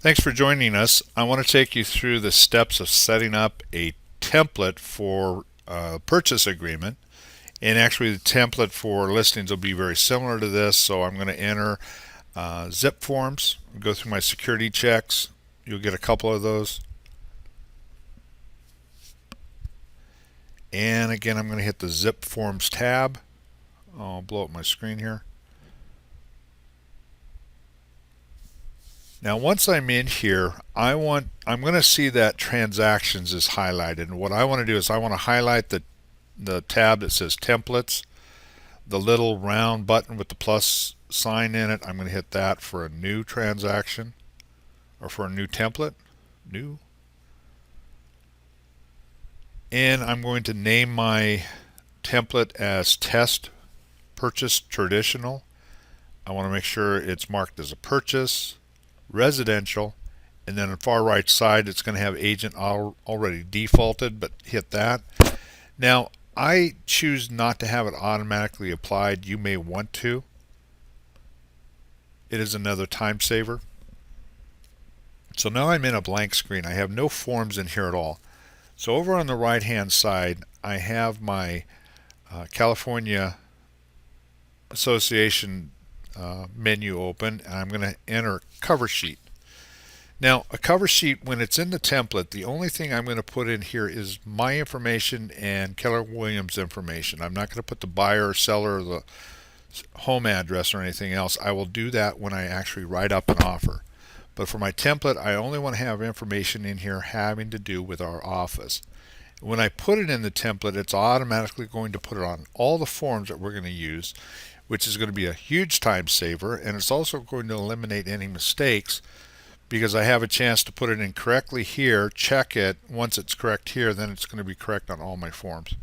Thanks for joining us. I want to take you through the steps of setting up a template for a purchase agreement. And actually, the template for listings will be very similar to this. So I'm going to enter Zipforms, go through my security checks. You'll get a couple of those. And again, I'm going to hit the Zipforms tab. I'll blow up my screen here. Now, once I'm in here, I'm going to see that transactions is highlighted. And what I want to do is I want to highlight the tab that says templates, the little round button with the plus sign in it. I'm going to hit that for a new transaction or for a new template. New. And I'm going to name my template as test purchase traditional. I want to make sure it's marked as a purchase, residential, and then on the far right side it's going to have agent already defaulted, but hit that. Now I choose not to have it automatically applied. You may want to. It is another time saver. So now I'm in a blank screen. I have no forms in here at all. So over on the right hand side I have my California Association menu open, and I'm going to enter cover sheet. Now a cover sheet, when it's in the template, the only thing I'm going to put in here is my information and Keller Williams information. I'm not going to put the buyer or seller or the home address or anything else. I will do that when I actually write up an offer. But for my template, I only want to have information in here having to do with our office. When I put it in the template, it's automatically going to put it on all the forms that we're going to use, which is going to be a huge time saver, and it's also going to eliminate any mistakes because I have a chance to put it in correctly here, check it. Once it's correct here, then it's going to be correct on all my forms.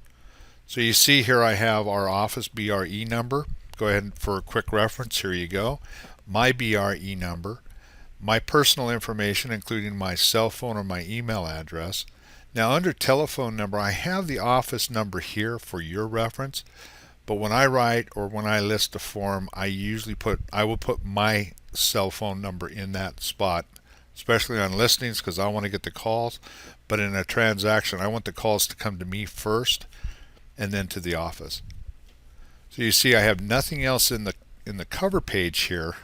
So you see here I have our office BRE number. Go ahead and for a quick reference, here you go. My BRE number, my personal information including my cell phone or my email address. Now under telephone number, I have the office number here for your reference. But when I write or when I list a form, I will put my cell phone number in that spot, especially on listings because I want to get the calls. But in a transaction, I want the calls to come to me first and then to the office. So you see I have nothing else in the cover page here.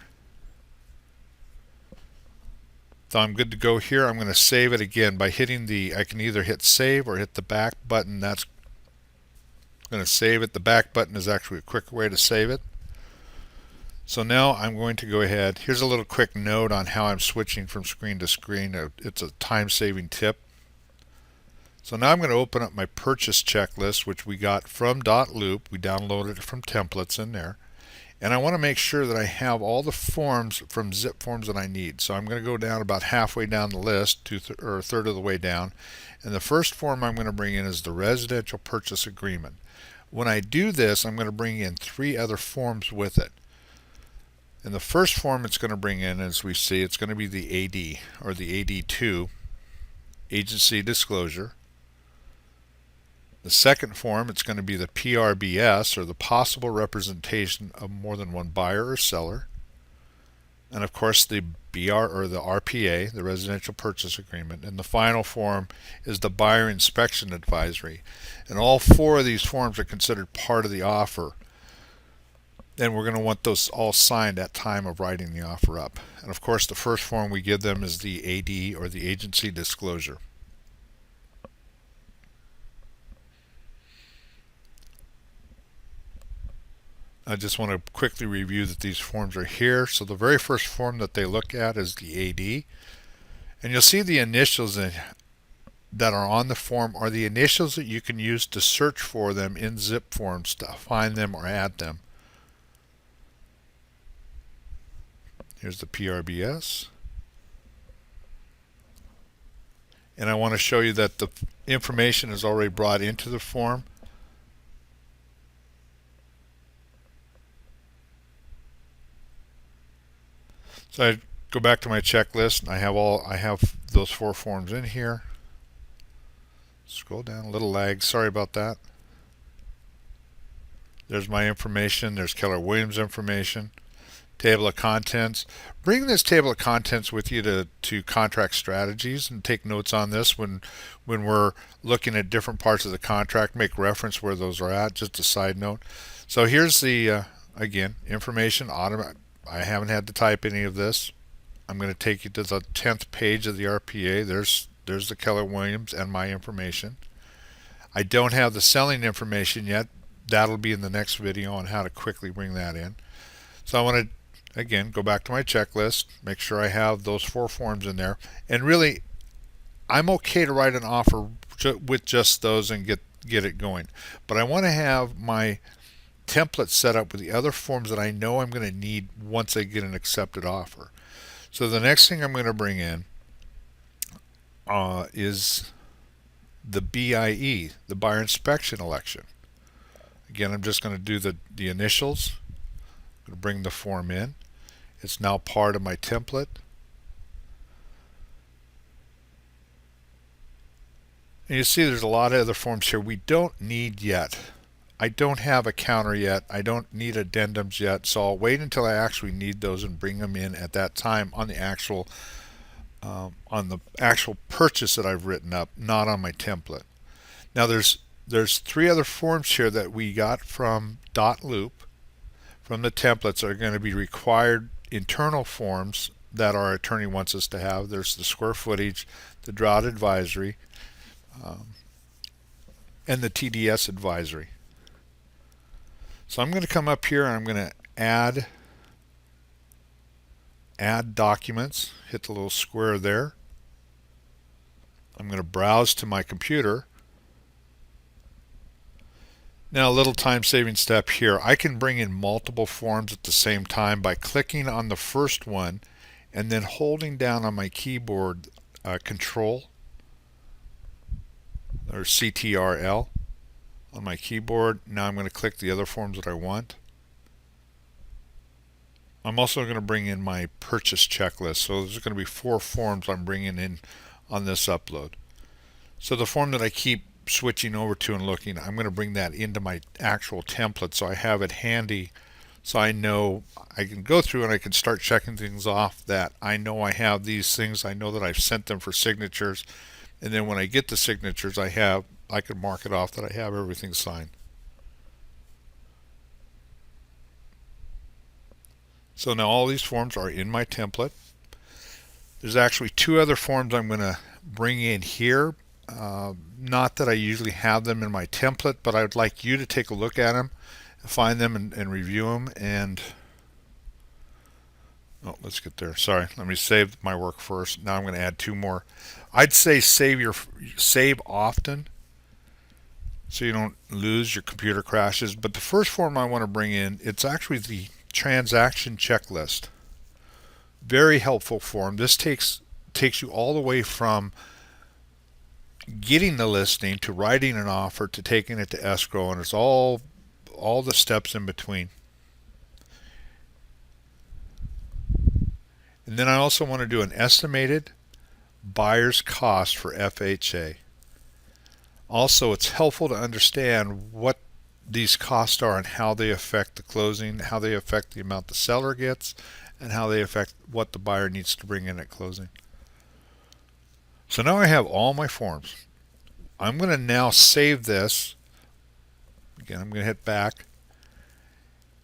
So I'm good to go here. I'm going to save it again by hitting I can either hit save or hit the back button. That's going to save it. The back button is actually a quicker way to save it. So now I'm going to go ahead. Here's a little quick note on how I'm switching from screen to screen. It's a time-saving tip. So now I'm going to open up my purchase checklist, which we got from .loop. We downloaded it from templates in there. And I want to make sure that I have all the forms from Zipforms that I need. So I'm going to go down about halfway down the list, or a third of the way down. And the first form I'm going to bring in is the residential purchase agreement. When I do this, I'm going to bring in 3 other forms with it. And the first form it's going to bring in, as we see, it's going to be the AD, or the AD2, Agency Disclosure. The second form, it's going to be the PRBS, or the Possible Representation of More Than One Buyer or Seller. And of course the or the RPA, the Residential Purchase Agreement. And the final form is the Buyer Inspection Advisory. And all 4 of these forms are considered part of the offer. And we're going to want those all signed at time of writing the offer up. And of course the first form we give them is the AD, or the Agency Disclosure. I just want to quickly review that these forms are here. So the very first form that they look at is the AD. And you'll see the initials that are on the form are the initials that you can use to search for them in Zipforms to find them or add them. Here's the PRBS. And I want to show you that the information is already brought into the form. So I go back to my checklist, and I have those 4 forms in here. Scroll down, a little lag, sorry about that. There's my information, there's Keller Williams information. Table of contents. Bring this table of contents with you to contract strategies and take notes on this when we're looking at different parts of the contract. Make reference where those are at. Just a side note. So here's the again, information. I haven't had to type any of this. I'm going to take you to the 10th page of the RPA. There's the Keller Williams and my information. I don't have the selling information yet. That'll be in the next video on how to quickly bring that in. So I want to, again, go back to my checklist, make sure I have those 4 forms in there. And really, I'm okay to write an offer with just those and get it going. But I want to have my template set up with the other forms that I know I'm going to need once I get an accepted offer. So the next thing I'm going to bring in is the BIE, the buyer inspection election. Again, I'm just going to do the initials. I'm going to bring the form in. It's now part of my template. And you see there's a lot of other forms here we don't need yet. I don't have a counter yet. I don't need addendums yet. So I'll wait until I actually need those and bring them in at that time on the actual purchase that I've written up, not on my template. Now there's 3 other forms here that we got from .loop from the templates that are going to be required internal forms that our attorney wants us to have. There's the square footage, the drought advisory, and the TDS advisory. So I'm going to come up here and I'm going to add documents, hit the little square there. I'm going to browse to my computer. Now a little time saving step here. I can bring in multiple forms at the same time by clicking on the first one and then holding down on my keyboard Control or CTRL on my keyboard. Now I'm going to click the other forms that I want. I'm also going to bring in my purchase checklist. So there's going to be 4 forms I'm bringing in on this upload. So the form that I keep switching over to and looking, I'm going to bring that into my actual template so I have it handy, so I know I can go through and I can start checking things off that I know I have these things. I know that I've sent them for signatures, and then when I get the signatures I can mark it off that I have everything signed. So now all these forms are in my template. There's actually 2 other forms I'm going to bring in here. Not that I usually have them in my template, but I would like you to take a look at them, find them and review them. And let's get there. Sorry, let me save my work first. Now I'm going to add 2 more. I'd say save often so you don't lose, your computer crashes. But the first form I want to bring in, it's actually the transaction checklist. Very helpful form. This takes you all the way from getting the listing to writing an offer to taking it to escrow, and it's all the steps in between. And then I also want to do an estimated buyer's cost for FHA. Also, it's helpful to understand what these costs are and how they affect the closing, how they affect the amount the seller gets, and how they affect what the buyer needs to bring in at closing. So now I have all my forms. I'm going to now save this. Again, I'm going to hit back.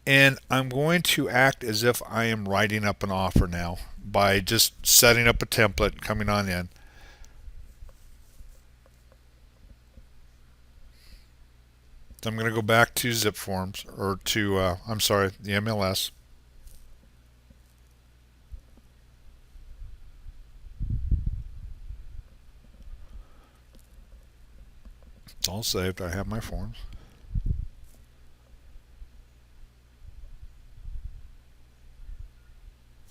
And I'm going to act as if I am writing up an offer now by just setting up a template, coming on in. So I'm going to go back to Zipforms, or to, the MLS. It's all saved. I have my forms.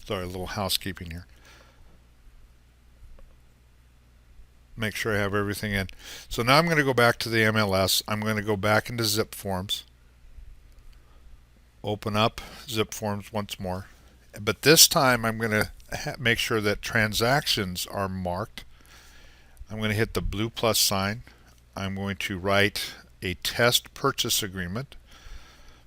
Sorry, a little housekeeping here. Make sure I have everything in. So now I'm going to go back to the MLS. I'm going to go back into Zipforms. Open up Zipforms once more. But this time I'm going to make sure that transactions are marked. I'm going to hit the blue plus sign. I'm going to write a test purchase agreement,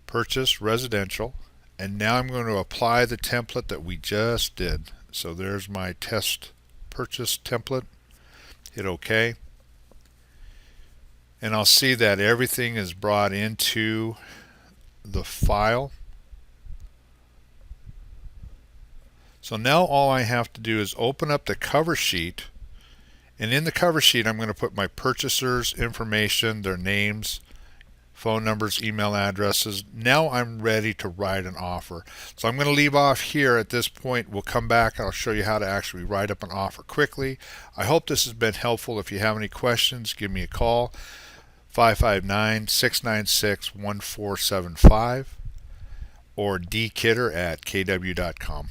purchase residential, And now I'm going to apply the template that we just did. So there's my test purchase template. Hit OK. And I'll see that everything is brought into the file. So now all I have to do is open up the cover sheet, and in the cover sheet I'm going to put my purchasers' information, their names, phone numbers, email addresses. Now I'm ready to write an offer. So I'm going to leave off here at this point. We'll come back and I'll show you how to actually write up an offer quickly. I hope this has been helpful. If you have any questions, give me a call, 559-696-1475 or dkidder@kw.com.